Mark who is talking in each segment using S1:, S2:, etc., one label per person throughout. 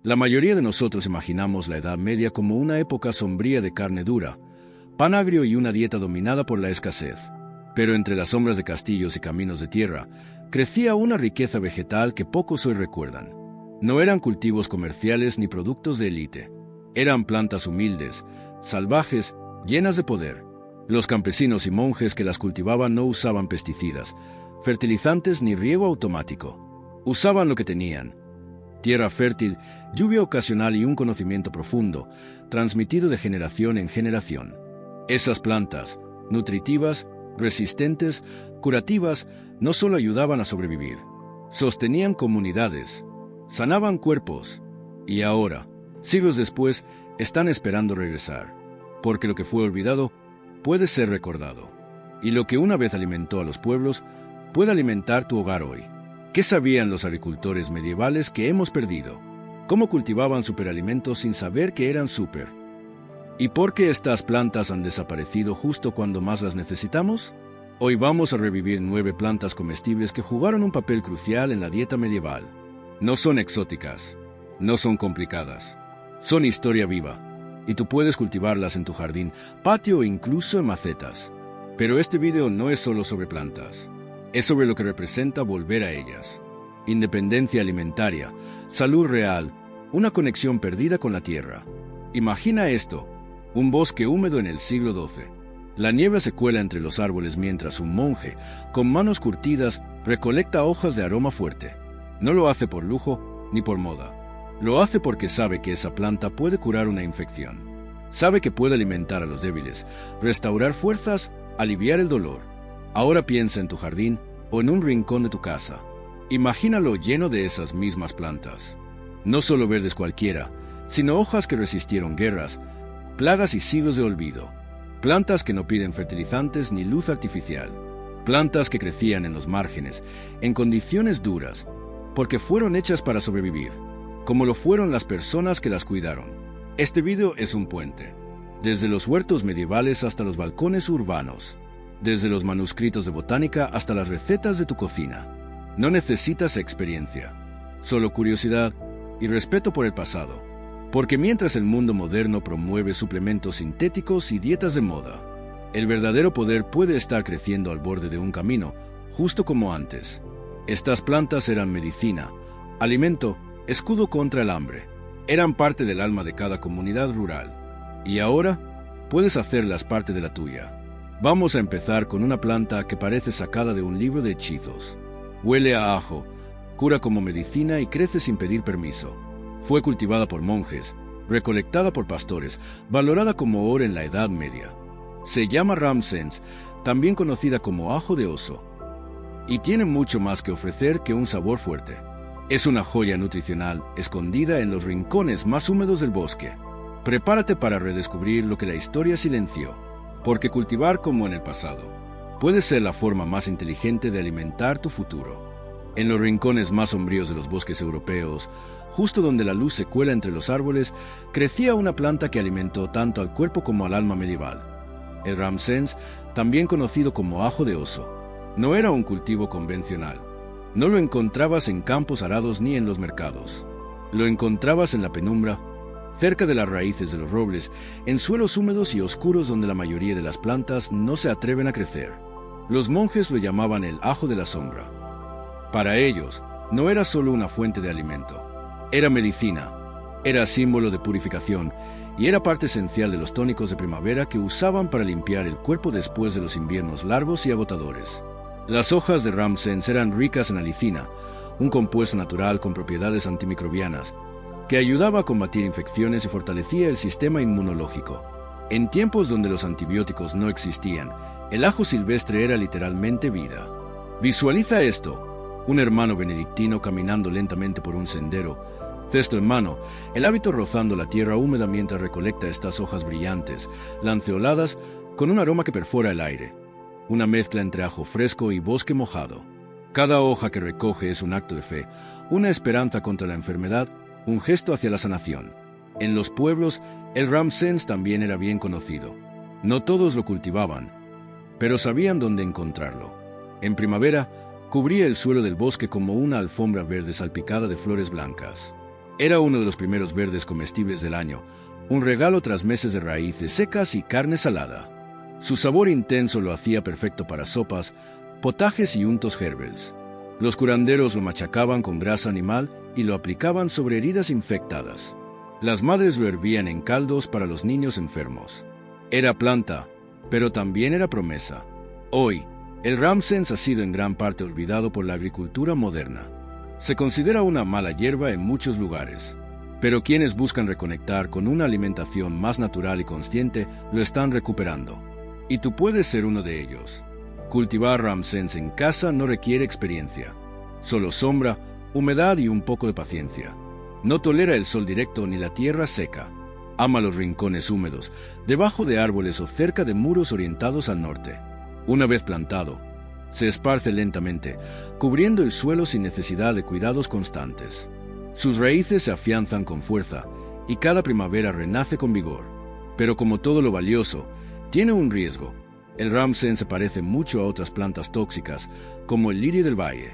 S1: La mayoría de nosotros imaginamos la Edad Media como una época sombría de carne dura, pan agrio y una dieta dominada por la escasez. Pero entre las sombras de castillos y caminos de tierra, crecía una riqueza vegetal que pocos hoy recuerdan. No eran cultivos comerciales ni productos de élite. Eran plantas humildes, salvajes, llenas de poder. Los campesinos y monjes que las cultivaban no usaban pesticidas, fertilizantes ni riego automático. Usaban lo que tenían: tierra fértil, lluvia ocasional y un conocimiento profundo, transmitido de generación en generación. Esas plantas, nutritivas, resistentes, curativas, no solo ayudaban a sobrevivir, sostenían comunidades, sanaban cuerpos, y ahora, siglos después, están esperando regresar, porque lo que fue olvidado puede ser recordado, y lo que una vez alimentó a los pueblos puede alimentar tu hogar hoy. ¿Qué sabían los agricultores medievales que hemos perdido? ¿Cómo cultivaban superalimentos sin saber que eran súper? ¿Y por qué estas plantas han desaparecido justo cuando más las necesitamos? Hoy vamos a revivir 9 plantas comestibles que jugaron un papel crucial en la dieta medieval. No son exóticas, no son complicadas, son historia viva, y tú puedes cultivarlas en tu jardín, patio o incluso en macetas. Pero este video no es solo sobre plantas, es sobre lo que representa volver a ellas. Independencia alimentaria, salud real, una conexión perdida con la tierra. Imagina esto: un bosque húmedo en el siglo XII. La niebla se cuela entre los árboles mientras un monje, con manos curtidas, recolecta hojas de aroma fuerte. No lo hace por lujo ni por moda. Lo hace porque sabe que esa planta puede curar una infección. Sabe que puede alimentar a los débiles, restaurar fuerzas, aliviar el dolor. Ahora piensa en tu jardín o en un rincón de tu casa. Imagínalo lleno de esas mismas plantas. No solo verdes cualquiera, sino hojas que resistieron guerras, plagas y siglos de olvido. Plantas que no piden fertilizantes ni luz artificial. Plantas que crecían en los márgenes, en condiciones duras, porque fueron hechas para sobrevivir, como lo fueron las personas que las cuidaron. Este video es un puente, desde los huertos medievales hasta los balcones urbanos, desde los manuscritos de botánica hasta las recetas de tu cocina. No necesitas experiencia, solo curiosidad y respeto por el pasado. Porque mientras el mundo moderno promueve suplementos sintéticos y dietas de moda, el verdadero poder puede estar creciendo al borde de un camino, justo como antes. Estas plantas eran medicina, alimento, escudo contra el hambre. Eran parte del alma de cada comunidad rural. Y ahora puedes hacerlas parte de la tuya. Vamos a empezar con una planta que parece sacada de un libro de hechizos. Huele a ajo, cura como medicina y crece sin pedir permiso. Fue cultivada por monjes, recolectada por pastores, valorada como oro en la Edad Media. Se llama Ramsens, también conocida como ajo de oso, y tiene mucho más que ofrecer que un sabor fuerte. Es una joya nutricional escondida en los rincones más húmedos del bosque. Prepárate para redescubrir lo que la historia silenció, porque cultivar como en el pasado puede ser la forma más inteligente de alimentar tu futuro. En los rincones más sombríos de los bosques europeos, justo donde la luz se cuela entre los árboles, crecía una planta que alimentó tanto al cuerpo como al alma medieval. El Ramsens, también conocido como ajo de oso, no era un cultivo convencional. No lo encontrabas en campos arados ni en los mercados. Lo encontrabas en la penumbra, cerca de las raíces de los robles, en suelos húmedos y oscuros donde la mayoría de las plantas no se atreven a crecer. Los monjes lo llamaban el ajo de la sombra. Para ellos, no era solo una fuente de alimento. Era medicina, era símbolo de purificación y era parte esencial de los tónicos de primavera que usaban para limpiar el cuerpo después de los inviernos largos y agotadores. Las hojas de Ramsens eran ricas en alicina, un compuesto natural con propiedades antimicrobianas, que ayudaba a combatir infecciones y fortalecía el sistema inmunológico. En tiempos donde los antibióticos no existían, el ajo silvestre era literalmente vida. Visualiza esto: un hermano benedictino caminando lentamente por un sendero, cesto en mano, el hábito rozando la tierra húmeda mientras recolecta estas hojas brillantes, lanceoladas, con un aroma que perfora el aire. Una mezcla entre ajo fresco y bosque mojado. Cada hoja que recoge es un acto de fe, una esperanza contra la enfermedad, un gesto hacia la sanación. En los pueblos, el Ramsens también era bien conocido. No todos lo cultivaban, pero sabían dónde encontrarlo. En primavera, cubría el suelo del bosque como una alfombra verde salpicada de flores blancas. Era uno de los primeros verdes comestibles del año, un regalo tras meses de raíces secas y carne salada. Su sabor intenso lo hacía perfecto para sopas, potajes y untos herbes. Los curanderos lo machacaban con grasa animal y lo aplicaban sobre heridas infectadas. Las madres lo hervían en caldos para los niños enfermos. Era planta, pero también era promesa. Hoy, el Ramsens ha sido en gran parte olvidado por la agricultura moderna. Se considera una mala hierba en muchos lugares, pero quienes buscan reconectar con una alimentación más natural y consciente lo están recuperando. Y tú puedes ser uno de ellos. Cultivar Ramsens en casa no requiere experiencia, solo sombra, humedad y un poco de paciencia. No tolera el sol directo ni la tierra seca. Ama los rincones húmedos, debajo de árboles o cerca de muros orientados al norte. Una vez plantado, se esparce lentamente, cubriendo el suelo sin necesidad de cuidados constantes. Sus raíces se afianzan con fuerza y cada primavera renace con vigor. Pero como todo lo valioso, tiene un riesgo. El Ramsens se parece mucho a otras plantas tóxicas, como el lirio del valle.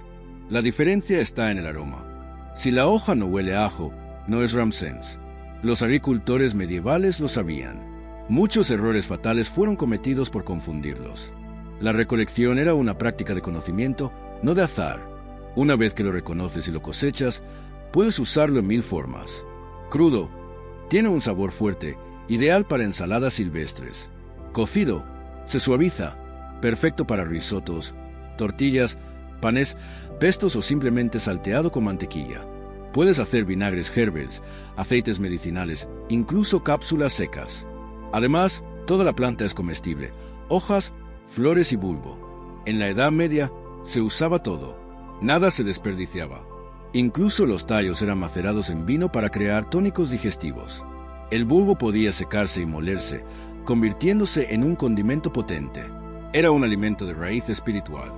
S1: La diferencia está en el aroma. Si la hoja no huele a ajo, no es Ramsens. Los agricultores medievales lo sabían. Muchos errores fatales fueron cometidos por confundirlos. La recolección era una práctica de conocimiento, no de azar. Una vez que lo reconoces y lo cosechas, puedes usarlo en 1000 formas. Crudo, tiene un sabor fuerte, ideal para ensaladas silvestres. Cocido, se suaviza, perfecto para risotos, tortillas, panes, pestos o simplemente salteado con mantequilla. Puedes hacer vinagres herbes, aceites medicinales, incluso cápsulas secas. Además, toda la planta es comestible, hojas, flores y bulbo. En la Edad Media se usaba todo, nada se desperdiciaba. Incluso los tallos eran macerados en vino para crear tónicos digestivos. El bulbo podía secarse y molerse, convirtiéndose en un condimento potente. Era un alimento de raíz espiritual.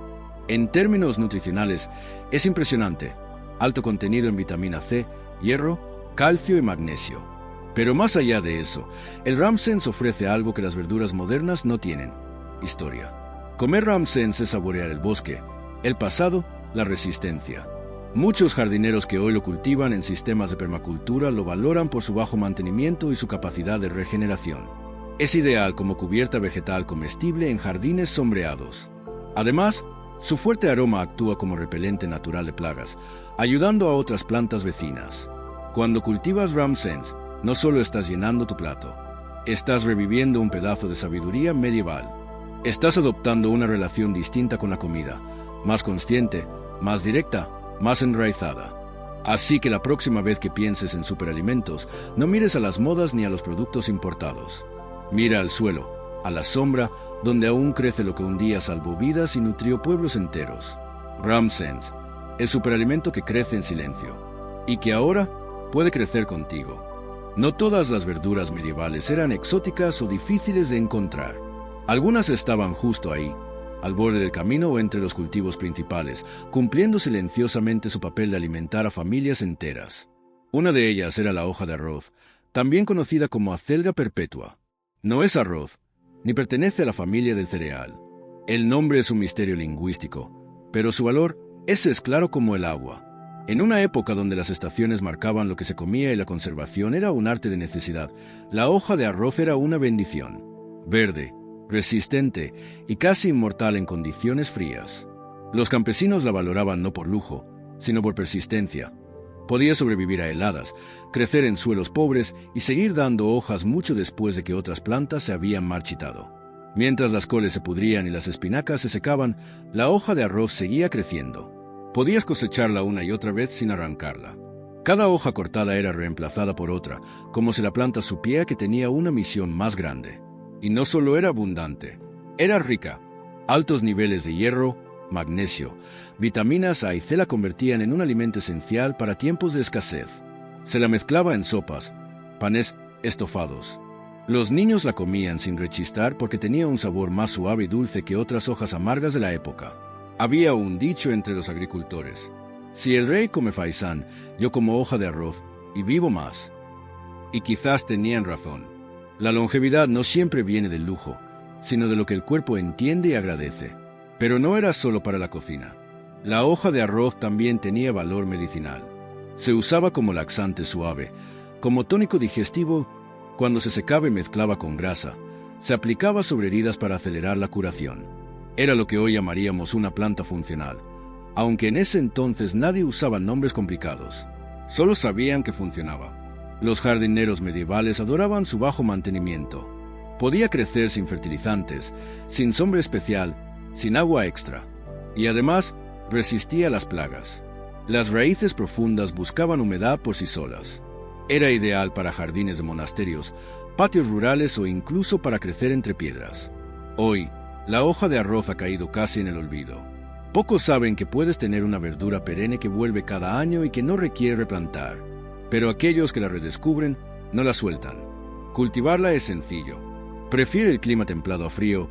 S1: En términos nutricionales, es impresionante. Alto contenido en vitamina C, hierro, calcio y magnesio. Pero más allá de eso, el Ramsens ofrece algo que las verduras modernas no tienen: historia. Comer Ramsens es saborear el bosque, el pasado, la resistencia. Muchos jardineros que hoy lo cultivan en sistemas de permacultura lo valoran por su bajo mantenimiento y su capacidad de regeneración. Es ideal como cubierta vegetal comestible en jardines sombreados. Además, su fuerte aroma actúa como repelente natural de plagas, ayudando a otras plantas vecinas. Cuando cultivas Ramsens, no solo estás llenando tu plato, estás reviviendo un pedazo de sabiduría medieval. Estás adoptando una relación distinta con la comida, más consciente, más directa, más enraizada. Así que la próxima vez que pienses en superalimentos, no mires a las modas ni a los productos importados. Mira al suelo, a la sombra, donde aún crece lo que un día salvó vidas y nutrió pueblos enteros. Ramsens, el superalimento que crece en silencio, y que ahora puede crecer contigo. No todas las verduras medievales eran exóticas o difíciles de encontrar. Algunas estaban justo ahí, al borde del camino o entre los cultivos principales, cumpliendo silenciosamente su papel de alimentar a familias enteras. Una de ellas era la hoja de arroz, también conocida como acelga perpetua. No es arroz, ni pertenece a la familia del cereal. El nombre es un misterio lingüístico, pero su valor es claro como el agua. En una época donde las estaciones marcaban lo que se comía y la conservación era un arte de necesidad, la hoja de arroz era una bendición. Verde, resistente y casi inmortal en condiciones frías. Los campesinos la valoraban no por lujo, sino por persistencia. Podía sobrevivir a heladas, crecer en suelos pobres y seguir dando hojas mucho después de que otras plantas se habían marchitado. Mientras las coles se pudrían y las espinacas se secaban, la hoja de arroz seguía creciendo. Podías cosecharla una y otra vez sin arrancarla. Cada hoja cortada era reemplazada por otra, como si la planta supiera que tenía una misión más grande. Y no solo era abundante, era rica. Altos niveles de hierro, magnesio, vitaminas A y C la convertían en un alimento esencial para tiempos de escasez. Se la mezclaba en sopas, panes, estofados. Los niños la comían sin rechistar porque tenía un sabor más suave y dulce que otras hojas amargas de la época. Había un dicho entre los agricultores: si el rey come faisán, yo como hoja de arroz y vivo más. Y quizás tenían razón. La longevidad no siempre viene del lujo, sino de lo que el cuerpo entiende y agradece. Pero no era solo para la cocina. La hoja de arroz también tenía valor medicinal. Se usaba como laxante suave, como tónico digestivo cuando se secaba y mezclaba con grasa. Se aplicaba sobre heridas para acelerar la curación. Era lo que hoy llamaríamos una planta funcional, aunque en ese entonces nadie usaba nombres complicados. Solo sabían que funcionaba. Los jardineros medievales adoraban su bajo mantenimiento. Podía crecer sin fertilizantes, sin sombra especial, sin agua extra. Y además, resistía a las plagas. Las raíces profundas buscaban humedad por sí solas. Era ideal para jardines de monasterios, patios rurales o incluso para crecer entre piedras. Hoy, la hoja de arroz ha caído casi en el olvido. Pocos saben que puedes tener una verdura perenne que vuelve cada año y que no requiere replantar. Pero aquellos que la redescubren no la sueltan. Cultivarla es sencillo. Prefiere el clima templado a frío,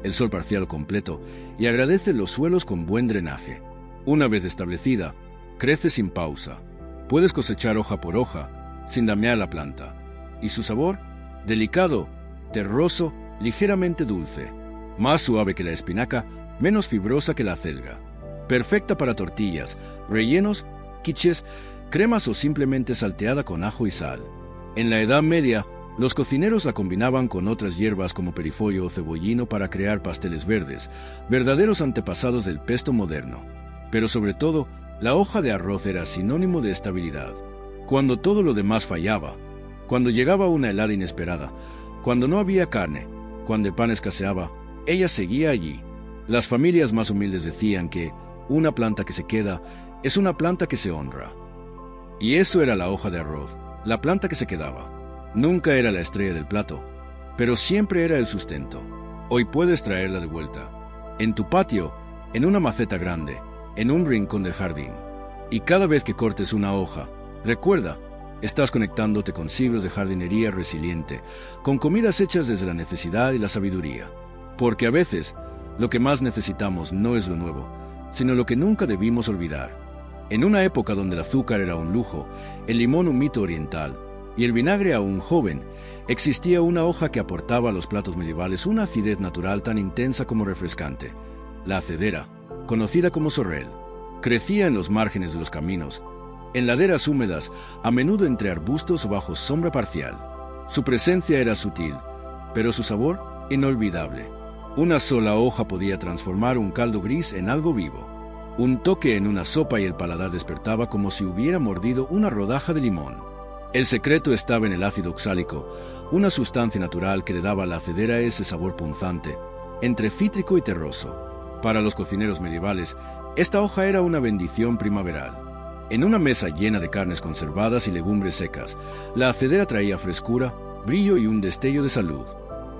S1: el sol parcial o completo, y agradece los suelos con buen drenaje. Una vez establecida, crece sin pausa. Puedes cosechar hoja por hoja, sin dañar la planta. Y su sabor, delicado, terroso, ligeramente dulce. Más suave que la espinaca, menos fibrosa que la acelga. Perfecta para tortillas, rellenos, quiches, cremas o simplemente salteada con ajo y sal. En la Edad Media, los cocineros la combinaban con otras hierbas como perifollo o cebollino para crear pasteles verdes, verdaderos antepasados del pesto moderno. Pero sobre todo, la hoja de arroz era sinónimo de estabilidad. Cuando todo lo demás fallaba, cuando llegaba una helada inesperada, cuando no había carne, cuando el pan escaseaba, ella seguía allí. Las familias más humildes decían que una planta que se queda es una planta que se honra. Y eso era la hoja de arroz, la planta que se quedaba. Nunca era la estrella del plato, pero siempre era el sustento. Hoy puedes traerla de vuelta. En tu patio, en una maceta grande, en un rincón del jardín. Y cada vez que cortes una hoja, recuerda, estás conectándote con siglos de jardinería resiliente, con comidas hechas desde la necesidad y la sabiduría. Porque a veces, lo que más necesitamos no es lo nuevo, sino lo que nunca debimos olvidar. En una época donde el azúcar era un lujo, el limón un mito oriental, y el vinagre aún joven, existía una hoja que aportaba a los platos medievales una acidez natural tan intensa como refrescante. La acedera, conocida como sorrel, crecía en los márgenes de los caminos, en laderas húmedas, a menudo entre arbustos o bajo sombra parcial. Su presencia era sutil, pero su sabor inolvidable. Una sola hoja podía transformar un caldo gris en algo vivo. Un toque en una sopa y el paladar despertaba como si hubiera mordido una rodaja de limón. El secreto estaba en el ácido oxálico, una sustancia natural que le daba a la acedera ese sabor punzante, entre cítrico y terroso. Para los cocineros medievales, esta hoja era una bendición primaveral. En una mesa llena de carnes conservadas y legumbres secas, la acedera traía frescura, brillo y un destello de salud.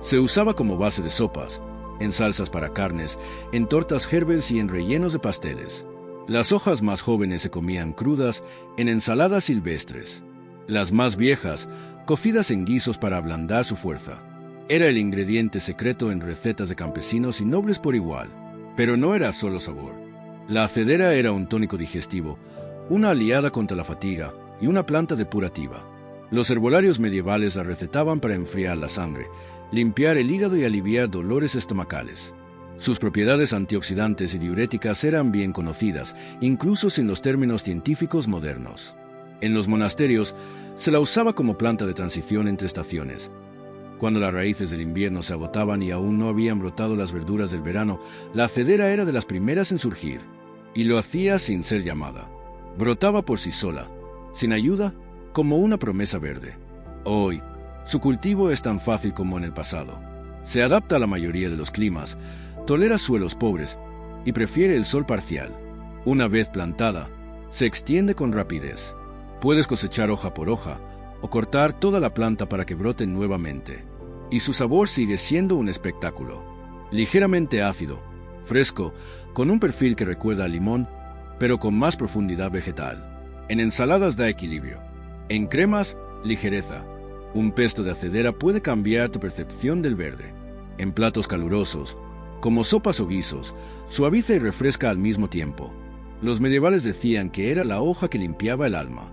S1: Se usaba como base de sopas, en salsas para carnes, en tortas herbes y en rellenos de pasteles. Las hojas más jóvenes se comían crudas en ensaladas silvestres. Las más viejas, cocidas en guisos para ablandar su fuerza. Era el ingrediente secreto en recetas de campesinos y nobles por igual. Pero no era solo sabor. La acedera era un tónico digestivo, una aliada contra la fatiga y una planta depurativa. Los herbolarios medievales la recetaban para enfriar la sangre, limpiar el hígado y aliviar dolores estomacales. Sus propiedades antioxidantes y diuréticas eran bien conocidas, incluso sin los términos científicos modernos. En los monasterios se la usaba como planta de transición entre estaciones. Cuando las raíces del invierno se agotaban y aún no habían brotado las verduras del verano, la acedera era de las primeras en surgir, y lo hacía sin ser llamada. Brotaba por sí sola, sin ayuda, como una promesa verde. Hoy, su cultivo es tan fácil como en el pasado. Se adapta a la mayoría de los climas, tolera suelos pobres y prefiere el sol parcial. Una vez plantada, se extiende con rapidez. Puedes cosechar hoja por hoja o cortar toda la planta para que brote nuevamente. Y su sabor sigue siendo un espectáculo. Ligeramente ácido, fresco, con un perfil que recuerda al limón, pero con más profundidad vegetal. En ensaladas da equilibrio. En cremas, ligereza. Un pesto de acedera puede cambiar tu percepción del verde. En platos calurosos, como sopas o guisos, suaviza y refresca al mismo tiempo. Los medievales decían que era la hoja que limpiaba el alma.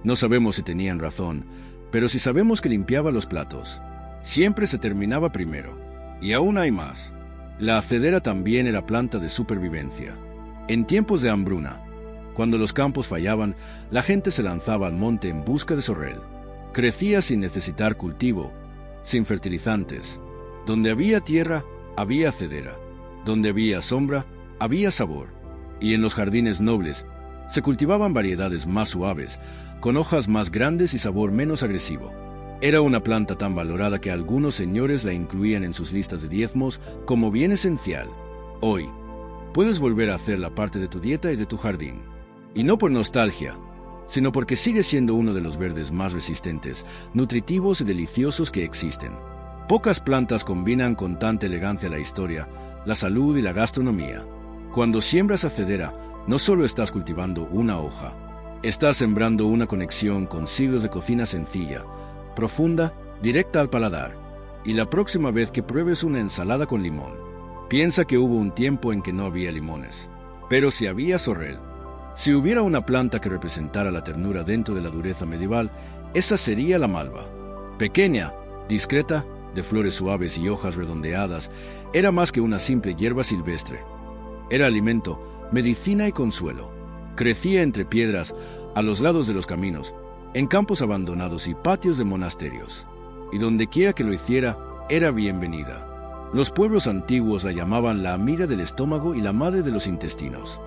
S1: No sabemos si tenían razón, pero sí sabemos que limpiaba los platos. Siempre se terminaba primero. Y aún hay más. La acedera también era planta de supervivencia. En tiempos de hambruna, Cuando los campos fallaban, la gente se lanzaba al monte en busca de sorrel. Crecía sin necesitar cultivo, sin fertilizantes. Donde había tierra, había cedera. Donde había sombra, había sabor. Y en los jardines nobles se cultivaban variedades más suaves, con hojas más grandes y sabor menos agresivo. Era una planta tan valorada que algunos señores la incluían en sus listas de diezmos como bien esencial. Hoy, puedes volver a hacerla parte de tu dieta y de tu jardín. Y no por nostalgia, sino porque sigue siendo uno de los verdes más resistentes, nutritivos y deliciosos que existen. Pocas plantas combinan con tanta elegancia la historia, la salud y la gastronomía. Cuando siembras a cedera, no solo estás cultivando una hoja, estás sembrando una conexión con siglos de cocina sencilla, profunda, directa al paladar. Y la próxima vez que pruebes una ensalada con limón, piensa que hubo un tiempo en que no había limones, pero si había sorrel. Si hubiera una planta que representara la ternura dentro de la dureza medieval, esa sería la malva. Pequeña, discreta, de flores suaves y hojas redondeadas, era más que una simple hierba silvestre. Era alimento, medicina y consuelo. Crecía entre piedras, a los lados de los caminos, en campos abandonados y patios de monasterios. Y dondequiera que lo hiciera, era bienvenida. Los pueblos antiguos la llamaban la amiga del estómago y la madre de los intestinos.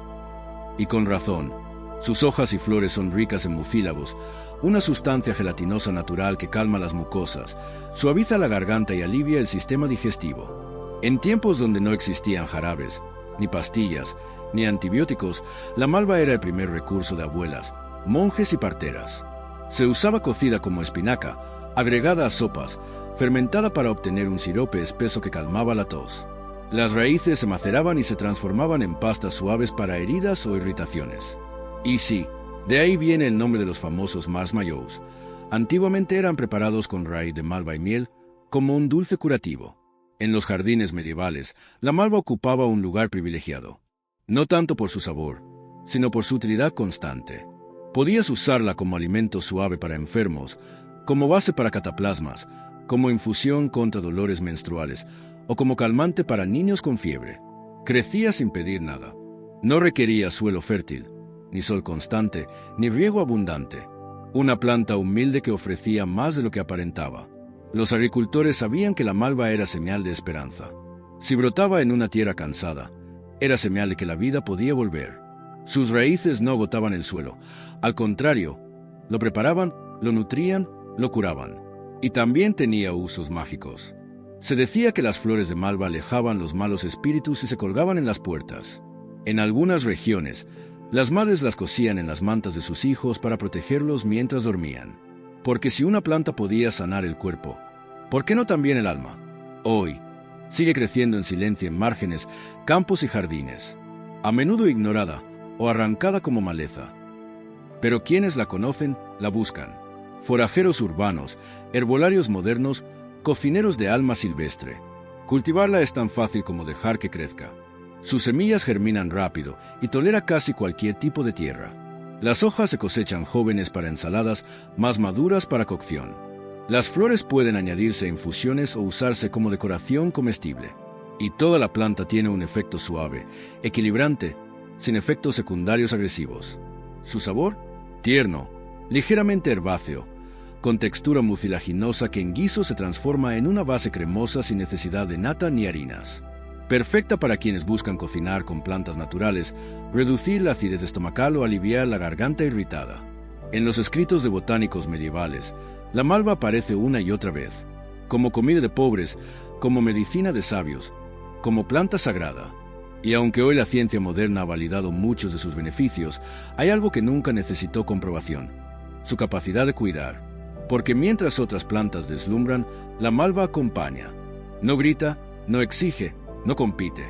S1: Y con razón, sus hojas y flores son ricas en mucílagos, una sustancia gelatinosa natural que calma las mucosas, suaviza la garganta y alivia el sistema digestivo. En tiempos donde no existían jarabes, ni pastillas, ni antibióticos, la malva era el primer recurso de abuelas, monjes y parteras. Se usaba cocida como espinaca, agregada a sopas, fermentada para obtener un sirope espeso que calmaba la tos. Las raíces se maceraban y se transformaban en pastas suaves para heridas o irritaciones. Y sí, de ahí viene el nombre de los famosos marshmallows. Antiguamente eran preparados con raíz de malva y miel como un dulce curativo. En los jardines medievales, la malva ocupaba un lugar privilegiado, no tanto por su sabor, sino por su utilidad constante. Podías usarla como alimento suave para enfermos, como base para cataplasmas, como infusión contra dolores menstruales, o como calmante para niños con fiebre. Crecía sin pedir nada. No requería suelo fértil, ni sol constante, ni riego abundante. Una planta humilde que ofrecía más de lo que aparentaba. Los agricultores sabían que la malva era señal de esperanza. Si brotaba en una tierra cansada, era señal de que la vida podía volver. Sus raíces no agotaban el suelo. Al contrario, lo preparaban, lo nutrían, lo curaban. Y también tenía usos mágicos. Se decía que las flores de malva alejaban los malos espíritus y se colgaban en las puertas. En algunas regiones, las madres las cosían en las mantas de sus hijos para protegerlos mientras dormían. Porque si una planta podía sanar el cuerpo, ¿por qué no también el alma? Hoy, sigue creciendo en silencio en márgenes, campos y jardines, a menudo ignorada o arrancada como maleza. Pero quienes la conocen, la buscan. Forajeros urbanos, herbolarios modernos, cocineros de alma silvestre. Cultivarla es tan fácil como dejar que crezca. Sus semillas germinan rápido y tolera casi cualquier tipo de tierra. Las hojas se cosechan jóvenes para ensaladas, más maduras para cocción. Las flores pueden añadirse a infusiones o usarse como decoración comestible. Y toda la planta tiene un efecto suave, equilibrante, sin efectos secundarios agresivos. Su sabor, tierno, ligeramente herbáceo, con textura mucilaginosa que en guiso se transforma en una base cremosa sin necesidad de nata ni harinas. Perfecta para quienes buscan cocinar con plantas naturales, reducir la acidez estomacal o aliviar la garganta irritada. En los escritos de botánicos medievales, la malva aparece una y otra vez, como comida de pobres, como medicina de sabios, como planta sagrada. Y aunque hoy la ciencia moderna ha validado muchos de sus beneficios, hay algo que nunca necesitó comprobación: su capacidad de cuidar. Porque mientras otras plantas deslumbran, la malva acompaña. No grita, no exige, no compite.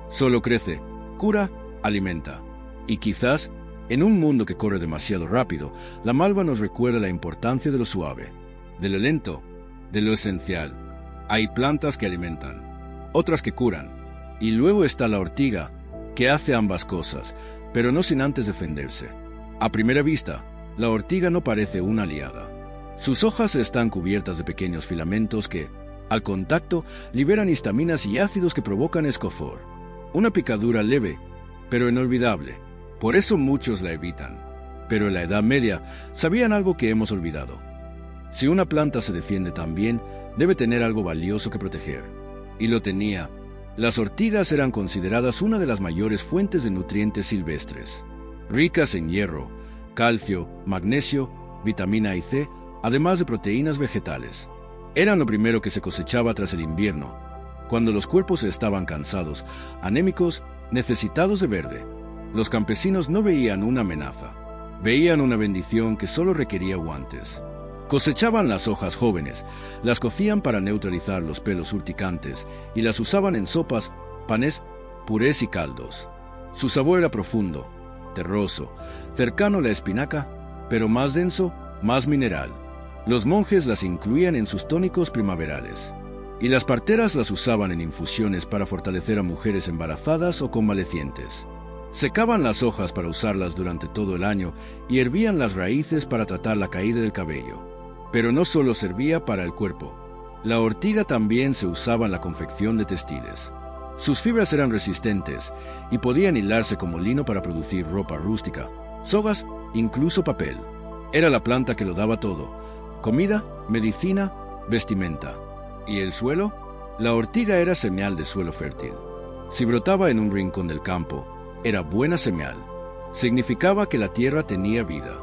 S1: Solo crece, cura, alimenta. Y quizás, en un mundo que corre demasiado rápido, la malva nos recuerda la importancia de lo suave, de lo lento, de lo esencial. Hay plantas que alimentan, otras que curan. Y luego está la ortiga, que hace ambas cosas, pero no sin antes defenderse. A primera vista, la ortiga no parece una aliada. Sus hojas están cubiertas de pequeños filamentos que, al contacto, liberan histaminas y ácidos que provocan escozor. Una picadura leve, pero inolvidable. Por eso muchos la evitan. Pero en la Edad Media sabían algo que hemos olvidado. Si una planta se defiende tan bien, debe tener algo valioso que proteger. Y lo tenía. Las ortigas eran consideradas una de las mayores fuentes de nutrientes silvestres, ricas en hierro, calcio, magnesio, vitamina C, además de proteínas vegetales. Eran lo primero que se cosechaba tras el invierno, cuando los cuerpos estaban cansados, anémicos, necesitados de verde. Los campesinos no veían una amenaza, veían una bendición que solo requería guantes. Cosechaban las hojas jóvenes, las cocían para neutralizar los pelos urticantes y las usaban en sopas, panes, purés y caldos. Su sabor era profundo, terroso, cercano a la espinaca, pero más denso, más mineral. Los monjes las incluían en sus tónicos primaverales, y las parteras las usaban en infusiones para fortalecer a mujeres embarazadas o convalecientes. Secaban las hojas para usarlas durante todo el año y hervían las raíces para tratar la caída del cabello. Pero no solo servía para el cuerpo. La ortiga también se usaba en la confección de textiles. Sus fibras eran resistentes y podían hilarse como lino para producir ropa rústica, sogas, incluso papel. Era la planta que lo daba todo: comida, medicina, vestimenta. ¿Y el suelo? La ortiga era señal de suelo fértil. Si brotaba en un rincón del campo, era buena señal. Significaba que la tierra tenía vida.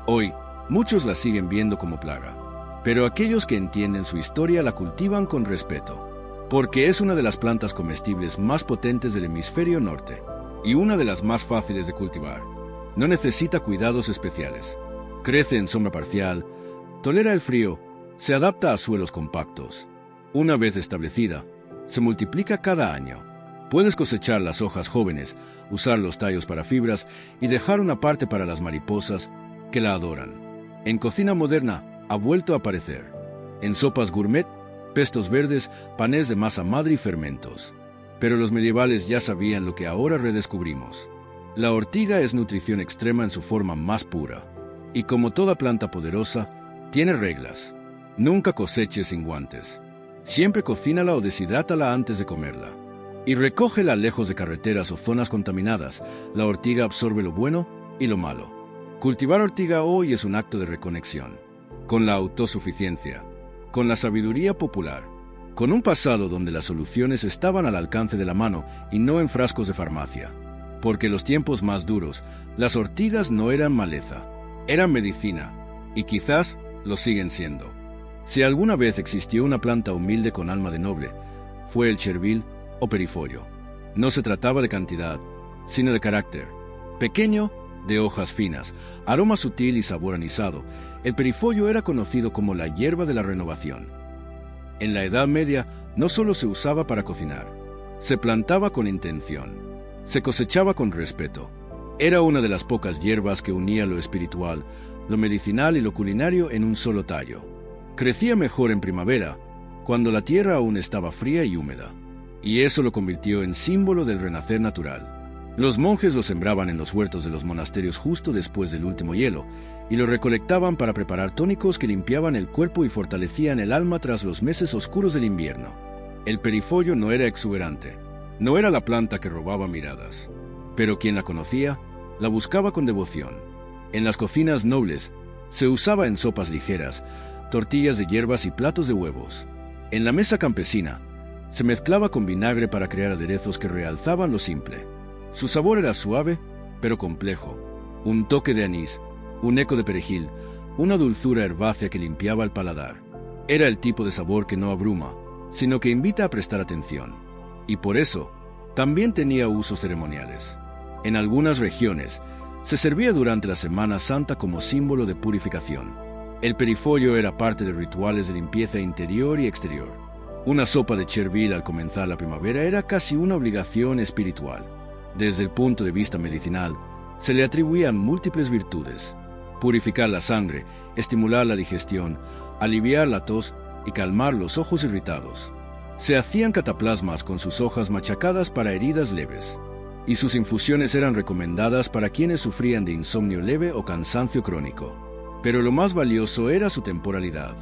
S1: Hoy, muchos la siguen viendo como plaga, pero aquellos que entienden su historia la cultivan con respeto, porque es una de las plantas comestibles más potentes del hemisferio norte y una de las más fáciles de cultivar. No necesita cuidados especiales. Crece en sombra parcial, tolera el frío, se adapta a suelos compactos. Una vez establecida, se multiplica cada año. Puedes cosechar las hojas jóvenes, usar los tallos para fibras y dejar una parte para las mariposas que la adoran. En cocina moderna ha vuelto a aparecer. En sopas gourmet, pestos verdes, panes de masa madre y fermentos. Pero los medievales ya sabían lo que ahora redescubrimos. La ortiga es nutrición extrema en su forma más pura. Y como toda planta poderosa, tiene reglas. Nunca coseches sin guantes. Siempre cocínala o deshidrátala antes de comerla. Y recógela lejos de carreteras o zonas contaminadas. La ortiga absorbe lo bueno y lo malo. Cultivar ortiga hoy es un acto de reconexión con la autosuficiencia, con la sabiduría popular, con un pasado donde las soluciones estaban al alcance de la mano y no en frascos de farmacia. Porque en los tiempos más duros, las ortigas no eran maleza, eran medicina, y quizás lo siguen siendo. Si alguna vez existió una planta humilde con alma de noble, fue el chervil o perifollo. No se trataba de cantidad, sino de carácter. Pequeño, de hojas finas, aroma sutil y sabor anisado, el perifollo era conocido como la hierba de la renovación. En la Edad Media no solo se usaba para cocinar, se plantaba con intención, se cosechaba con respeto. Era una de las pocas hierbas que unía lo espiritual, lo medicinal y lo culinario en un solo tallo. Crecía mejor en primavera, cuando la tierra aún estaba fría y húmeda, y eso lo convirtió en símbolo del renacer natural. Los monjes lo sembraban en los huertos de los monasterios justo después del último hielo, y lo recolectaban para preparar tónicos que limpiaban el cuerpo y fortalecían el alma tras los meses oscuros del invierno. El perifollo no era exuberante, no era la planta que robaba miradas, pero quien la conocía, la buscaba con devoción. En las cocinas nobles, se usaba en sopas ligeras, tortillas de hierbas y platos de huevos. En la mesa campesina, se mezclaba con vinagre para crear aderezos que realzaban lo simple. Su sabor era suave, pero complejo. Un toque de anís, un eco de perejil, una dulzura herbácea que limpiaba el paladar. Era el tipo de sabor que no abruma, sino que invita a prestar atención. Y por eso, también tenía usos ceremoniales. En algunas regiones, se servía durante la Semana Santa como símbolo de purificación. El perifollo era parte de rituales de limpieza interior y exterior. Una sopa de chervil al comenzar la primavera era casi una obligación espiritual. Desde el punto de vista medicinal, se le atribuían múltiples virtudes: purificar la sangre, estimular la digestión, aliviar la tos y calmar los ojos irritados. Se hacían cataplasmas con sus hojas machacadas para heridas leves, y sus infusiones eran recomendadas para quienes sufrían de insomnio leve o cansancio crónico. Pero lo más valioso era su temporalidad.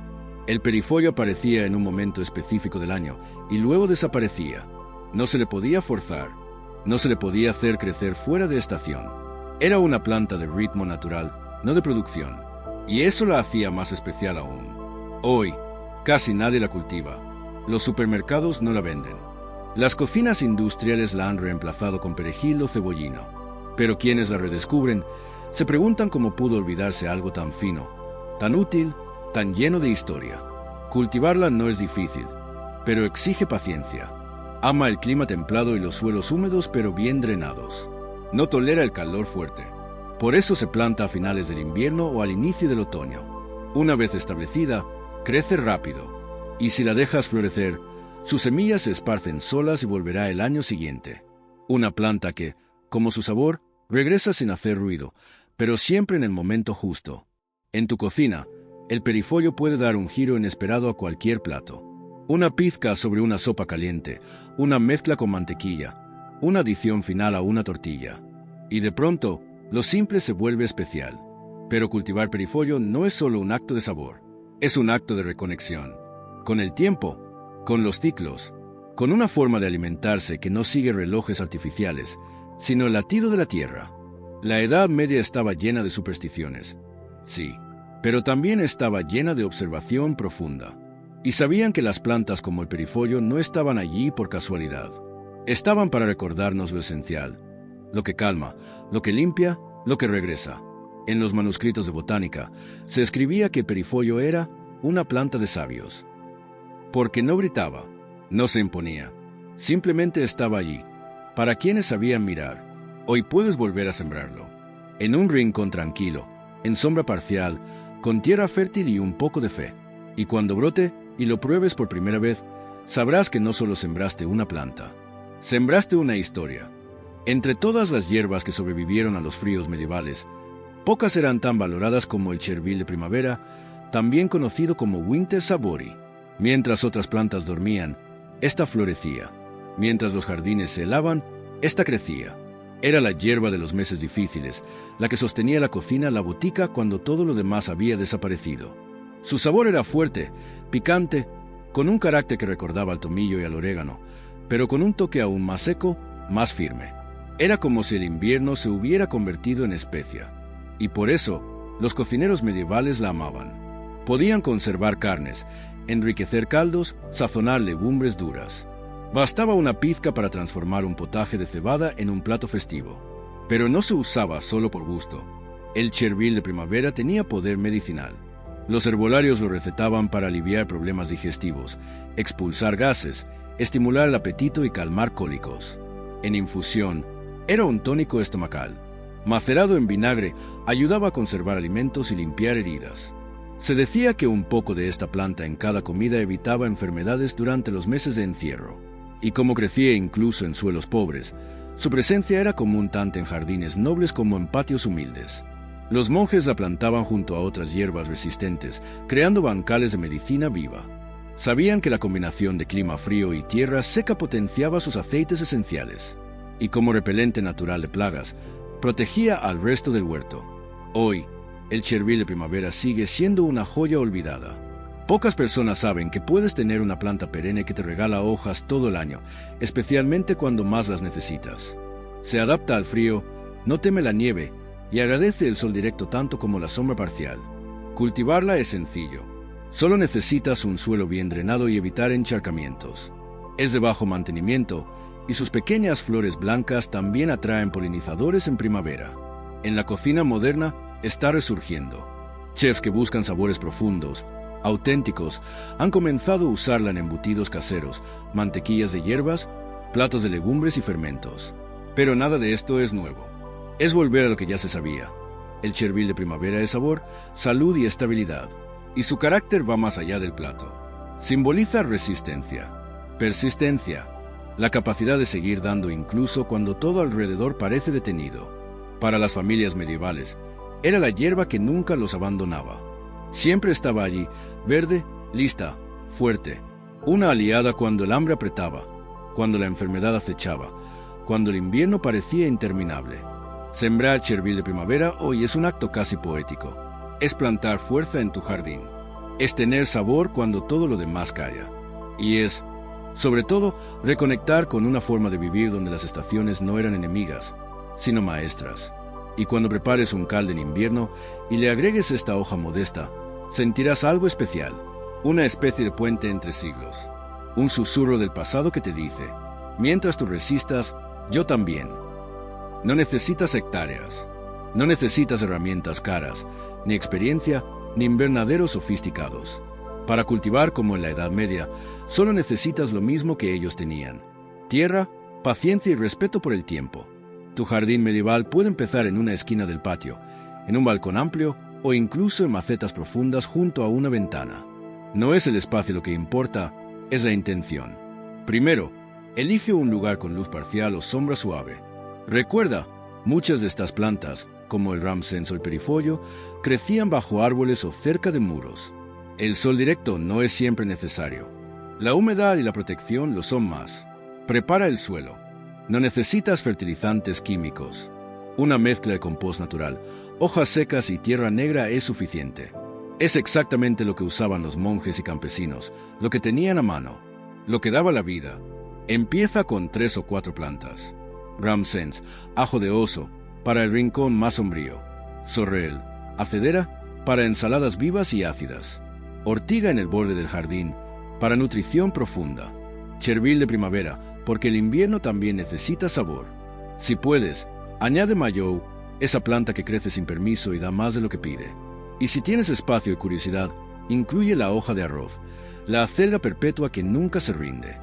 S1: El perifollo aparecía en un momento específico del año y luego desaparecía. No se le podía forzar. No se le podía hacer crecer fuera de estación. Era una planta de ritmo natural, no de producción, y eso la hacía más especial aún. Hoy, casi nadie la cultiva. Los supermercados no la venden. Las cocinas industriales la han reemplazado con perejil o cebollino. Pero quienes la redescubren se preguntan cómo pudo olvidarse algo tan fino, tan útil, tan lleno de historia. Cultivarla no es difícil, pero exige paciencia. Ama el clima templado y los suelos húmedos pero bien drenados. No tolera el calor fuerte. Por eso se planta a finales del invierno o al inicio del otoño. Una vez establecida, crece rápido. Y si la dejas florecer, sus semillas se esparcen solas y volverá el año siguiente. Una planta que, como su sabor, regresa sin hacer ruido, pero siempre en el momento justo. En tu cocina, el perifollo puede dar un giro inesperado a cualquier plato. Una pizca sobre una sopa caliente, una mezcla con mantequilla, una adición final a una tortilla. Y de pronto, lo simple se vuelve especial. Pero cultivar perifollo no es solo un acto de sabor, es un acto de reconexión. Con el tiempo, con los ciclos, con una forma de alimentarse que no sigue relojes artificiales, sino el latido de la tierra. La Edad Media estaba llena de supersticiones, sí, pero también estaba llena de observación profunda. Y sabían que las plantas como el perifollo no estaban allí por casualidad. Estaban para recordarnos lo esencial, lo que calma, lo que limpia, lo que regresa. En los manuscritos de botánica se escribía que el perifollo era una planta de sabios. Porque no gritaba, no se imponía, simplemente estaba allí, para quienes sabían mirar. Hoy puedes volver a sembrarlo, en un rincón tranquilo, en sombra parcial, con tierra fértil y un poco de fe. Y cuando brote y lo pruebes por primera vez, sabrás que no solo sembraste una planta, sembraste una historia. Entre todas las hierbas que sobrevivieron a los fríos medievales, pocas eran tan valoradas como el chervil de primavera, también conocido como Winter Savory. Mientras otras plantas dormían, esta florecía. Mientras los jardines se helaban, esta crecía. Era la hierba de los meses difíciles, la que sostenía la cocina, la botica, cuando todo lo demás había desaparecido. Su sabor era fuerte, picante, con un carácter que recordaba al tomillo y al orégano, pero con un toque aún más seco, más firme. Era como si el invierno se hubiera convertido en especia. Y por eso, los cocineros medievales la amaban. Podían conservar carnes, enriquecer caldos, sazonar legumbres duras. Bastaba una pizca para transformar un potaje de cebada en un plato festivo. Pero no se usaba solo por gusto. El chervil de primavera tenía poder medicinal. Los herbolarios lo recetaban para aliviar problemas digestivos, expulsar gases, estimular el apetito y calmar cólicos. En infusión, era un tónico estomacal. Macerado en vinagre, ayudaba a conservar alimentos y limpiar heridas. Se decía que un poco de esta planta en cada comida evitaba enfermedades durante los meses de encierro. Y como crecía incluso en suelos pobres, su presencia era común tanto en jardines nobles como en patios humildes. Los monjes la plantaban junto a otras hierbas resistentes, creando bancales de medicina viva. Sabían que la combinación de clima frío y tierra seca potenciaba sus aceites esenciales, y como repelente natural de plagas, protegía al resto del huerto. Hoy, el chervil de primavera sigue siendo una joya olvidada. Pocas personas saben que puedes tener una planta perenne que te regala hojas todo el año, especialmente cuando más las necesitas. Se adapta al frío, no teme la nieve y agradece el sol directo tanto como la sombra parcial. Cultivarla es sencillo. Solo necesitas un suelo bien drenado y evitar encharcamientos. Es de bajo mantenimiento y sus pequeñas flores blancas también atraen polinizadores en primavera. En la cocina moderna está resurgiendo. Chefs que buscan sabores profundos, auténticos, han comenzado a usarla en embutidos caseros, mantequillas de hierbas, platos de legumbres y fermentos. Pero nada de esto es nuevo. Es volver a lo que ya se sabía. El chervil de primavera es sabor, salud y estabilidad. Y su carácter va más allá del plato. Simboliza resistencia, persistencia, la capacidad de seguir dando incluso cuando todo alrededor parece detenido. Para las familias medievales, era la hierba que nunca los abandonaba. Siempre estaba allí, verde, lista, fuerte. Una aliada cuando el hambre apretaba, cuando la enfermedad acechaba, cuando el invierno parecía interminable. Sembrar chervil de primavera hoy es un acto casi poético. Es plantar fuerza en tu jardín. Es tener sabor cuando todo lo demás calla. Y es, sobre todo, reconectar con una forma de vivir donde las estaciones no eran enemigas, sino maestras. Y cuando prepares un caldo en invierno y le agregues esta hoja modesta, sentirás algo especial, una especie de puente entre siglos, un susurro del pasado que te dice: mientras tú resistas, yo también. No necesitas hectáreas, no necesitas herramientas caras, ni experiencia, ni invernaderos sofisticados. Para cultivar como en la Edad Media, solo necesitas lo mismo que ellos tenían: tierra, paciencia y respeto por el tiempo. Tu jardín medieval puede empezar en una esquina del patio, en un balcón amplio o incluso en macetas profundas junto a una ventana. No es el espacio lo que importa, es la intención. Primero, elige un lugar con luz parcial o sombra suave. Recuerda, muchas de estas plantas, como el ramsens o el perifolio, crecían bajo árboles o cerca de muros. El sol directo no es siempre necesario. La humedad y la protección lo son más. Prepara el suelo. No necesitas fertilizantes químicos. Una mezcla de compost natural, hojas secas y tierra negra es suficiente. Es exactamente lo que usaban los monjes y campesinos, lo que tenían a mano, lo que daba la vida. Empieza con 3 o 4 plantas. Ramsens, ajo de oso, para el rincón más sombrío. Sorrel, acedera, para ensaladas vivas y ácidas. Ortiga en el borde del jardín, para nutrición profunda. Chervil de primavera, porque el invierno también necesita sabor. Si puedes, añade mayou, esa planta que crece sin permiso y da más de lo que pide. Y si tienes espacio y curiosidad, incluye la hoja de arroz, la acelga perpetua que nunca se rinde.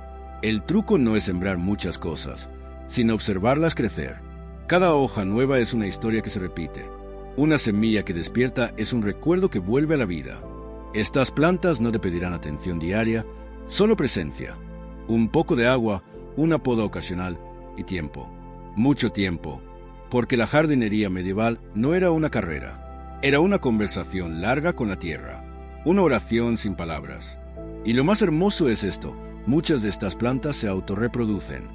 S1: El truco no es sembrar muchas cosas, sino observarlas crecer. Cada hoja nueva es una historia que se repite. Una semilla que despierta es un recuerdo que vuelve a la vida. Estas plantas no te pedirán atención diaria, solo presencia. Un poco de agua, una poda ocasional y tiempo. Mucho tiempo. Porque la jardinería medieval no era una carrera. Era una conversación larga con la tierra. Una oración sin palabras. Y lo más hermoso es esto: muchas de estas plantas se autorreproducen.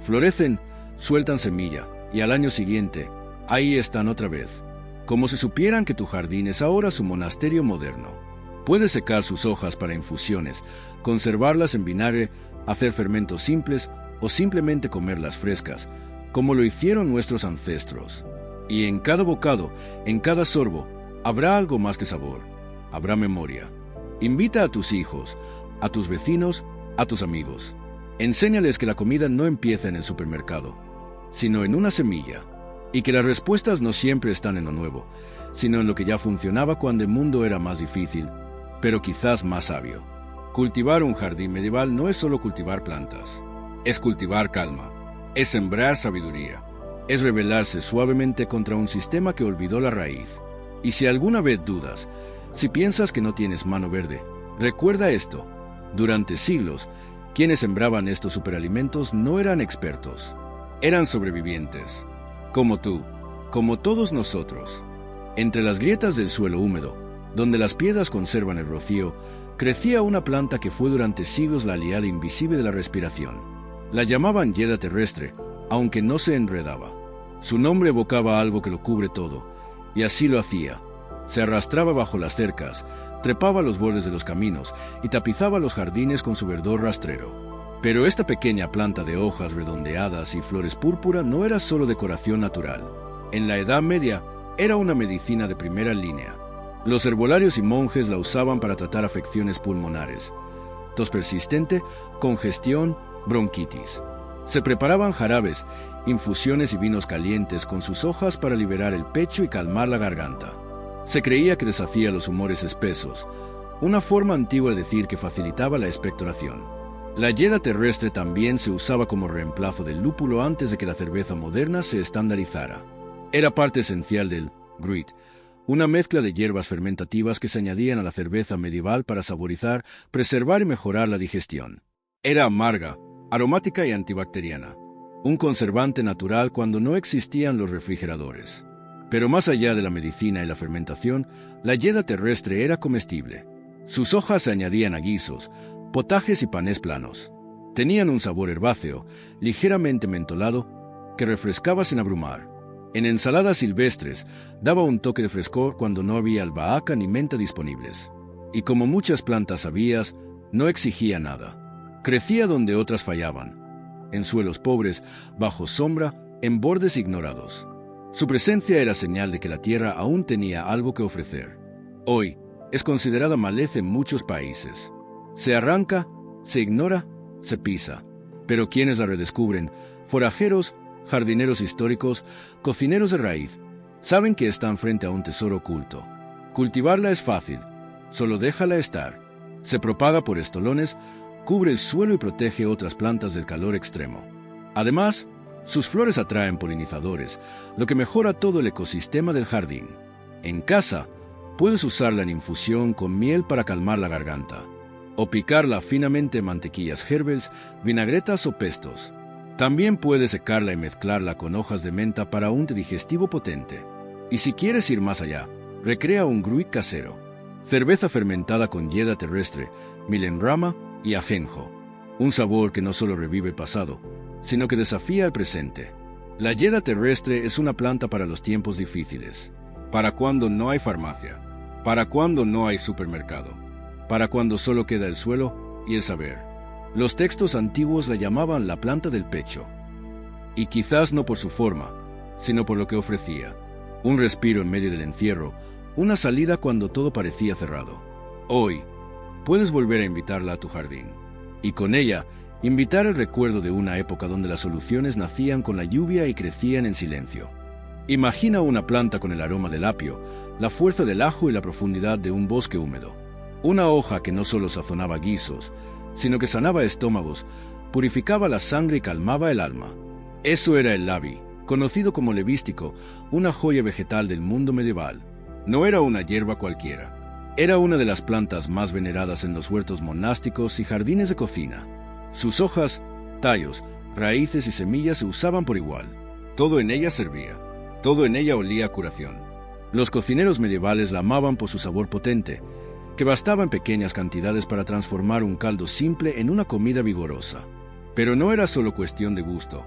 S1: Florecen, sueltan semilla, y al año siguiente, ahí están otra vez. Como si supieran que tu jardín es ahora su monasterio moderno. Puedes secar sus hojas para infusiones, conservarlas en vinagre, hacer fermentos simples o simplemente comerlas frescas, como lo hicieron nuestros ancestros. Y en cada bocado, en cada sorbo, habrá algo más que sabor. Habrá memoria. Invita a tus hijos, a tus vecinos, a tus amigos. Enséñales que la comida no empieza en el supermercado, sino en una semilla, y que las respuestas no siempre están en lo nuevo, sino en lo que ya funcionaba cuando el mundo era más difícil, pero quizás más sabio. Cultivar un jardín medieval no es solo cultivar plantas, es cultivar calma, es sembrar sabiduría, es rebelarse suavemente contra un sistema que olvidó la raíz. Y si alguna vez dudas, si piensas que no tienes mano verde, recuerda esto: durante siglos, quienes sembraban estos superalimentos no eran expertos, eran sobrevivientes, como tú, como todos nosotros. Entre las grietas del suelo húmedo, donde las piedras conservan el rocío, crecía una planta que fue durante siglos la aliada invisible de la respiración. La llamaban hiedra terrestre, aunque no se enredaba. Su nombre evocaba algo que lo cubre todo, y así lo hacía. Se arrastraba bajo las cercas, trepaba a los bordes de los caminos y tapizaba los jardines con su verdor rastrero. Pero esta pequeña planta de hojas redondeadas y flores púrpura no era solo decoración natural. En la Edad Media era una medicina de primera línea. Los herbolarios y monjes la usaban para tratar afecciones pulmonares, tos persistente, congestión, bronquitis. Se preparaban jarabes, infusiones y vinos calientes con sus hojas para liberar el pecho y calmar la garganta. Se creía que deshacía los humores espesos, una forma antigua de decir que facilitaba la expectoración. La hiedra terrestre también se usaba como reemplazo del lúpulo antes de que la cerveza moderna se estandarizara. Era parte esencial del gruit, una mezcla de hierbas fermentativas que se añadían a la cerveza medieval para saborizar, preservar y mejorar la digestión. Era amarga, aromática y antibacteriana, un conservante natural cuando no existían los refrigeradores. Pero más allá de la medicina y la fermentación, la hiedra terrestre era comestible. Sus hojas se añadían a guisos, potajes y panes planos. Tenían un sabor herbáceo, ligeramente mentolado, que refrescaba sin abrumar. En ensaladas silvestres daba un toque de frescor cuando no había albahaca ni menta disponibles. Y como muchas plantas sabías, no exigía nada. Crecía donde otras fallaban, en suelos pobres, bajo sombra, en bordes ignorados. Su presencia era señal de que la tierra aún tenía algo que ofrecer. Hoy, es considerada maleza en muchos países. Se arranca, se ignora, se pisa. Pero quienes la redescubren, forajeros, jardineros históricos, cocineros de raíz, saben que están frente a un tesoro oculto. Cultivarla es fácil, solo déjala estar. Se propaga por estolones, cubre el suelo y protege otras plantas del calor extremo. Además, sus flores atraen polinizadores, lo que mejora todo el ecosistema del jardín. En casa, puedes usarla en infusión con miel para calmar la garganta, o picarla finamente en mantequillas herbales, vinagretas o pestos. También puedes secarla y mezclarla con hojas de menta para un té digestivo potente. Y si quieres ir más allá, recrea un gruit casero. Cerveza fermentada con hieda terrestre, milenrama y ajenjo. Un sabor que no solo revive el pasado, sino que desafía el presente. La hieda terrestre es una planta para los tiempos difíciles. Para cuando no hay farmacia. Para cuando no hay supermercado. Para cuando solo queda el suelo y el saber. Los textos antiguos la llamaban la planta del pecho. Y quizás no por su forma, sino por lo que ofrecía. Un respiro en medio del encierro, una salida cuando todo parecía cerrado. Hoy, puedes volver a invitarla a tu jardín. Y con ella, invitar el recuerdo de una época donde las soluciones nacían con la lluvia y crecían en silencio. Imagina una planta con el aroma del apio, la fuerza del ajo y la profundidad de un bosque húmedo. Una hoja que no solo sazonaba guisos, sino que sanaba estómagos, purificaba la sangre y calmaba el alma. Eso era el labi, conocido como levístico, una joya vegetal del mundo medieval. No era una hierba cualquiera. Era una de las plantas más veneradas en los huertos monásticos y jardines de cocina. Sus hojas, tallos, raíces y semillas se usaban por igual. Todo en ella servía. Todo en ella olía a curación. Los cocineros medievales la amaban por su sabor potente, que bastaba en pequeñas cantidades para transformar un caldo simple en una comida vigorosa. Pero no era solo cuestión de gusto.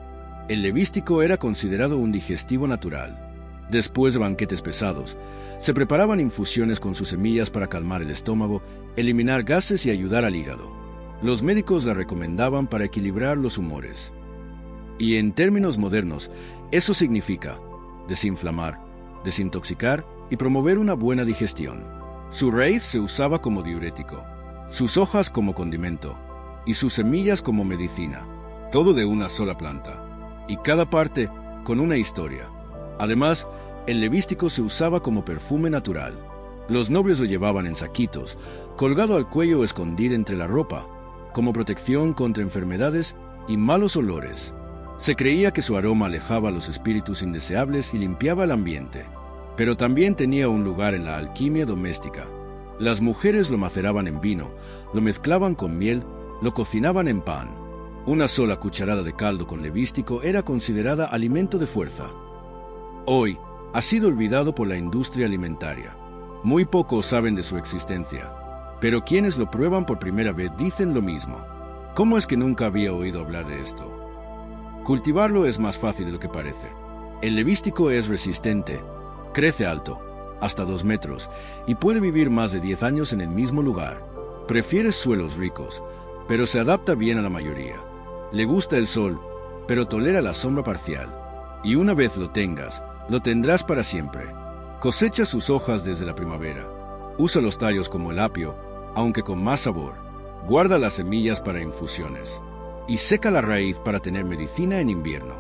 S1: El levístico era considerado un digestivo natural. Después de banquetes pesados, se preparaban infusiones con sus semillas para calmar el estómago, eliminar gases y ayudar al hígado. Los médicos la recomendaban para equilibrar los humores. Y en términos modernos, eso significa desinflamar, desintoxicar y promover una buena digestión. Su raíz se usaba como diurético, sus hojas como condimento y sus semillas como medicina, todo de una sola planta, y cada parte con una historia. Además, el levístico se usaba como perfume natural. Los nobles lo llevaban en saquitos, colgado al cuello o escondido entre la ropa, como protección contra enfermedades y malos olores. Se creía que su aroma alejaba a los espíritus indeseables y limpiaba el ambiente. Pero también tenía un lugar en la alquimia doméstica. Las mujeres lo maceraban en vino, lo mezclaban con miel, lo cocinaban en pan. Una sola cucharada de caldo con levístico era considerada alimento de fuerza. Hoy, ha sido olvidado por la industria alimentaria. Muy pocos saben de su existencia, pero quienes lo prueban por primera vez dicen lo mismo. ¿Cómo es que nunca había oído hablar de esto? Cultivarlo es más fácil de lo que parece. El levístico es resistente, crece alto, hasta 2 metros, y puede vivir más de 10 años en el mismo lugar. Prefiere suelos ricos, pero se adapta bien a la mayoría. Le gusta el sol, pero tolera la sombra parcial. Y una vez lo tengas, lo tendrás para siempre. Cosecha sus hojas desde la primavera. Usa los tallos como el apio, aunque con más sabor. Guarda las semillas para infusiones. Y seca la raíz para tener medicina en invierno.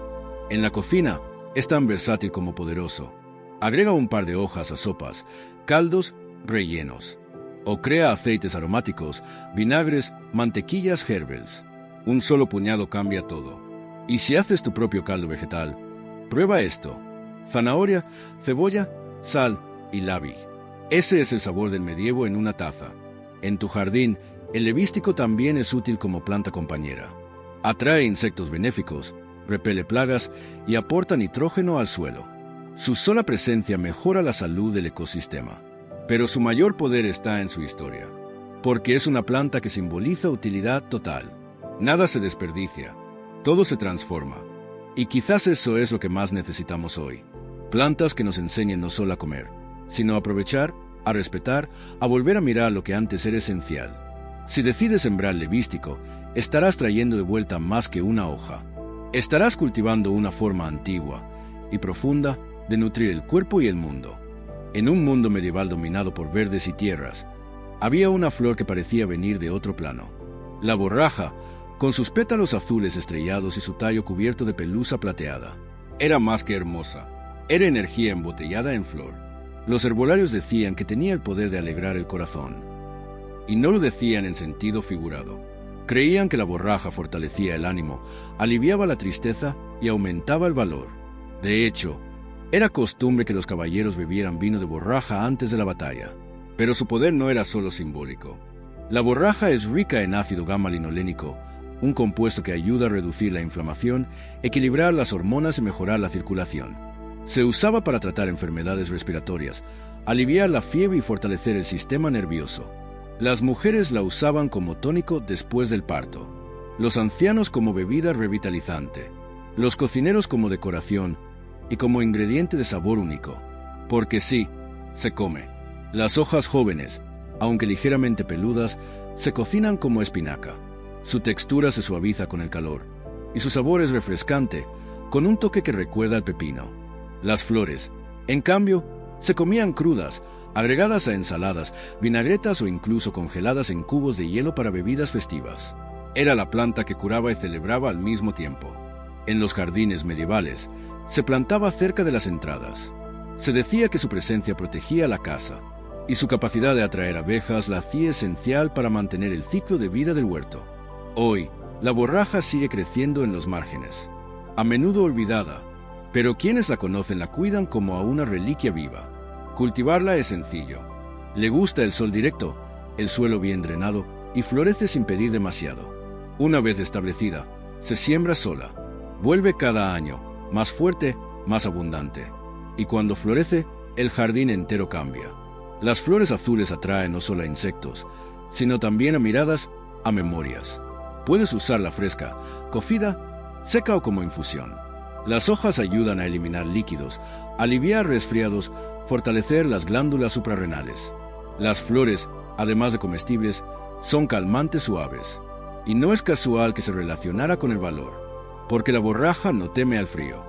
S1: En la cocina, es tan versátil como poderoso. Agrega un par de hojas a sopas, caldos, rellenos. O crea aceites aromáticos, vinagres, mantequillas herbales. Un solo puñado cambia todo. Y si haces tu propio caldo vegetal, prueba esto. Zanahoria, cebolla, sal y labi. Ese es el sabor del medievo en una taza. En tu jardín, el levístico también es útil como planta compañera. Atrae insectos benéficos, repele plagas y aporta nitrógeno al suelo. Su sola presencia mejora la salud del ecosistema. Pero su mayor poder está en su historia, porque es una planta que simboliza utilidad total. Nada se desperdicia, todo se transforma. Y quizás eso es lo que más necesitamos hoy. Plantas que nos enseñen no solo a comer, sino a aprovechar, a respetar, a volver a mirar lo que antes era esencial. Si decides sembrar levístico, estarás trayendo de vuelta más que una hoja. Estarás cultivando una forma antigua y profunda de nutrir el cuerpo y el mundo. En un mundo medieval dominado por verdes y tierras, había una flor que parecía venir de otro plano. La borraja, con sus pétalos azules estrellados y su tallo cubierto de pelusa plateada. Era más que hermosa. Era energía embotellada en flor. Los herbolarios decían que tenía el poder de alegrar el corazón. Y no lo decían en sentido figurado. Creían que la borraja fortalecía el ánimo, aliviaba la tristeza y aumentaba el valor. De hecho, era costumbre que los caballeros bebieran vino de borraja antes de la batalla. Pero su poder no era solo simbólico. La borraja es rica en ácido gamma-linolénico, un compuesto que ayuda a reducir la inflamación, equilibrar las hormonas y mejorar la circulación. Se usaba para tratar enfermedades respiratorias, aliviar la fiebre y fortalecer el sistema nervioso. Las mujeres la usaban como tónico después del parto, los ancianos como bebida revitalizante, los cocineros como decoración y como ingrediente de sabor único. Porque sí, se come. Las hojas jóvenes, aunque ligeramente peludas, se cocinan como espinaca. Su textura se suaviza con el calor, y su sabor es refrescante, con un toque que recuerda al pepino. Las flores, en cambio, se comían crudas, agregadas a ensaladas, vinagretas o incluso congeladas en cubos de hielo para bebidas festivas. Era la planta que curaba y celebraba al mismo tiempo. En los jardines medievales, se plantaba cerca de las entradas. Se decía que su presencia protegía la casa, y su capacidad de atraer abejas la hacía esencial para mantener el ciclo de vida del huerto. Hoy, la borraja sigue creciendo en los márgenes, a menudo olvidada, pero quienes la conocen la cuidan como a una reliquia viva. Cultivarla es sencillo. Le gusta el sol directo, el suelo bien drenado y florece sin pedir demasiado. Una vez establecida, se siembra sola. Vuelve cada año, más fuerte, más abundante. Y cuando florece, el jardín entero cambia. Las flores azules atraen no solo a insectos, sino también a miradas, a memorias. Puedes usarla fresca, cocida, seca o como infusión. Las hojas ayudan a eliminar líquidos, aliviar resfriados, fortalecer las glándulas suprarrenales. Las flores, además de comestibles, son calmantes suaves. Y no es casual que se relacionara con el valor, porque la borraja no teme al frío.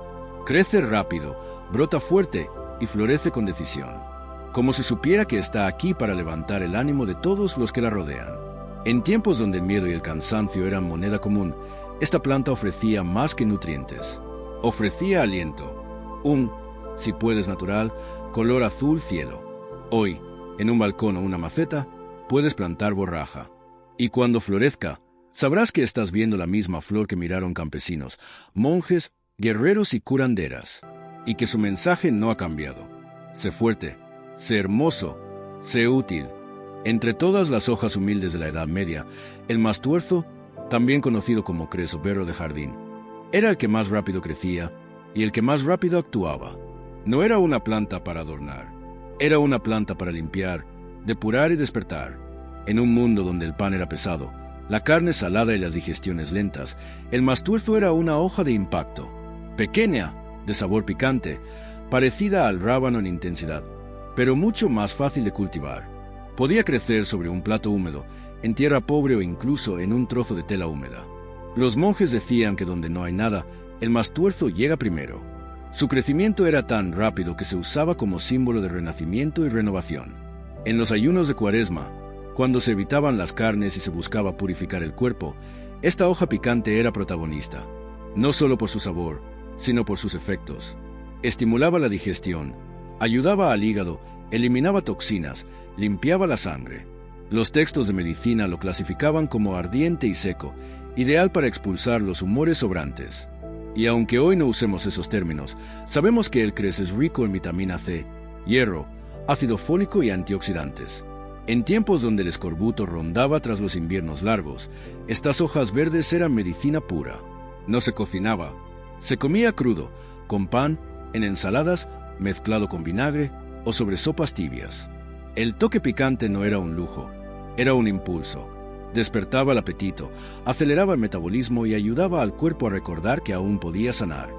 S1: Crece rápido, brota fuerte y florece con decisión, como si supiera que está aquí para levantar el ánimo de todos los que la rodean. En tiempos donde el miedo y el cansancio eran moneda común, esta planta ofrecía más que nutrientes. Ofrecía aliento, un, si puedes natural, color azul cielo. Hoy, en un balcón o una maceta, puedes plantar borraja. Y cuando florezca, sabrás que estás viendo la misma flor que miraron campesinos, monjes, guerreros y curanderas, y que su mensaje no ha cambiado. Sé fuerte, sé hermoso, sé útil. Entre todas las hojas humildes de la Edad Media, el mastuerzo, también conocido como creso berro de jardín, era el que más rápido crecía y el que más rápido actuaba. No era una planta para adornar, era una planta para limpiar, depurar y despertar. En un mundo donde el pan era pesado, la carne salada y las digestiones lentas, el mastuerzo era una hoja de impacto, pequeña, de sabor picante, parecida al rábano en intensidad, pero mucho más fácil de cultivar. Podía crecer sobre un plato húmedo, en tierra pobre o incluso en un trozo de tela húmeda. Los monjes decían que donde no hay nada, el mastuerzo llega primero. Su crecimiento era tan rápido que se usaba como símbolo de renacimiento y renovación. En los ayunos de Cuaresma, cuando se evitaban las carnes y se buscaba purificar el cuerpo, esta hoja picante era protagonista, no solo por su sabor, sino por sus efectos. Estimulaba la digestión, ayudaba al hígado, eliminaba toxinas, limpiaba la sangre. Los textos de medicina lo clasificaban como ardiente y seco, ideal para expulsar los humores sobrantes. Y aunque hoy no usemos esos términos, sabemos que el cress es rico en vitamina C, hierro, ácido fólico y antioxidantes. En tiempos donde el escorbuto rondaba tras los inviernos largos, estas hojas verdes eran medicina pura. No se cocinaba, se comía crudo, con pan, en ensaladas, mezclado con vinagre o sobre sopas tibias. El toque picante no era un lujo, era un impulso. Despertaba el apetito, aceleraba el metabolismo y ayudaba al cuerpo a recordar que aún podía sanar.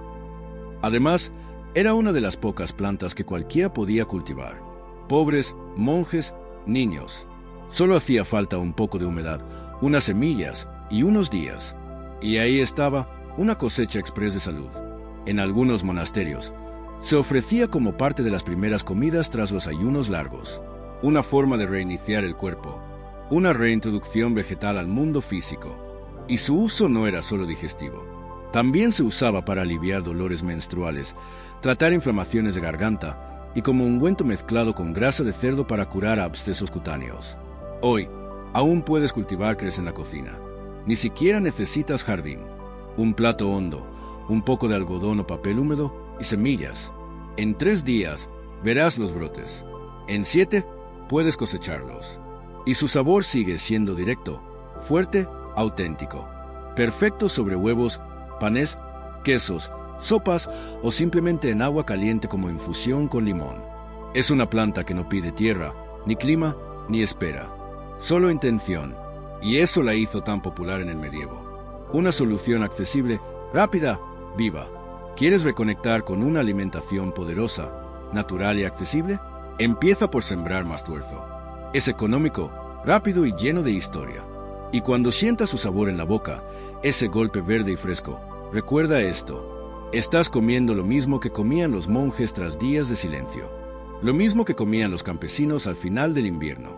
S1: Además, era una de las pocas plantas que cualquiera podía cultivar. Pobres, monjes, niños. Solo hacía falta un poco de humedad, unas semillas y unos días. Y ahí estaba una cosecha exprés de salud. En algunos monasterios, Se ofrecía como parte de las primeras comidas tras los ayunos largos. Una forma de reiniciar el cuerpo, una reintroducción vegetal al mundo físico. Y su uso no era solo digestivo. También se usaba para aliviar dolores menstruales, tratar inflamaciones de garganta y como ungüento mezclado con grasa de cerdo para curar abscesos cutáneos. Hoy, aún puedes cultivar cress en la cocina. Ni siquiera necesitas jardín. Un plato hondo, un poco de algodón o papel húmedo y semillas. En 3 días verás los brotes. En 7 puedes cosecharlos. Y su sabor sigue siendo directo, fuerte, auténtico. Perfecto sobre huevos, panes, quesos, sopas o simplemente en agua caliente como infusión con limón. Es una planta que no pide tierra, ni clima, ni espera. Solo intención. Y eso la hizo tan popular en el medievo. Una solución accesible, rápida, viva. ¿Quieres reconectar con una alimentación poderosa, natural y accesible? Empieza por sembrar Mastuerzo. Es económico, rápido y lleno de historia. Y cuando sientas su sabor en la boca, ese golpe verde y fresco, recuerda esto. Estás comiendo lo mismo que comían los monjes tras días de silencio. Lo mismo que comían los campesinos al final del invierno.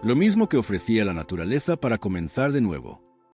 S1: Lo mismo que ofrecía la naturaleza para comenzar de nuevo.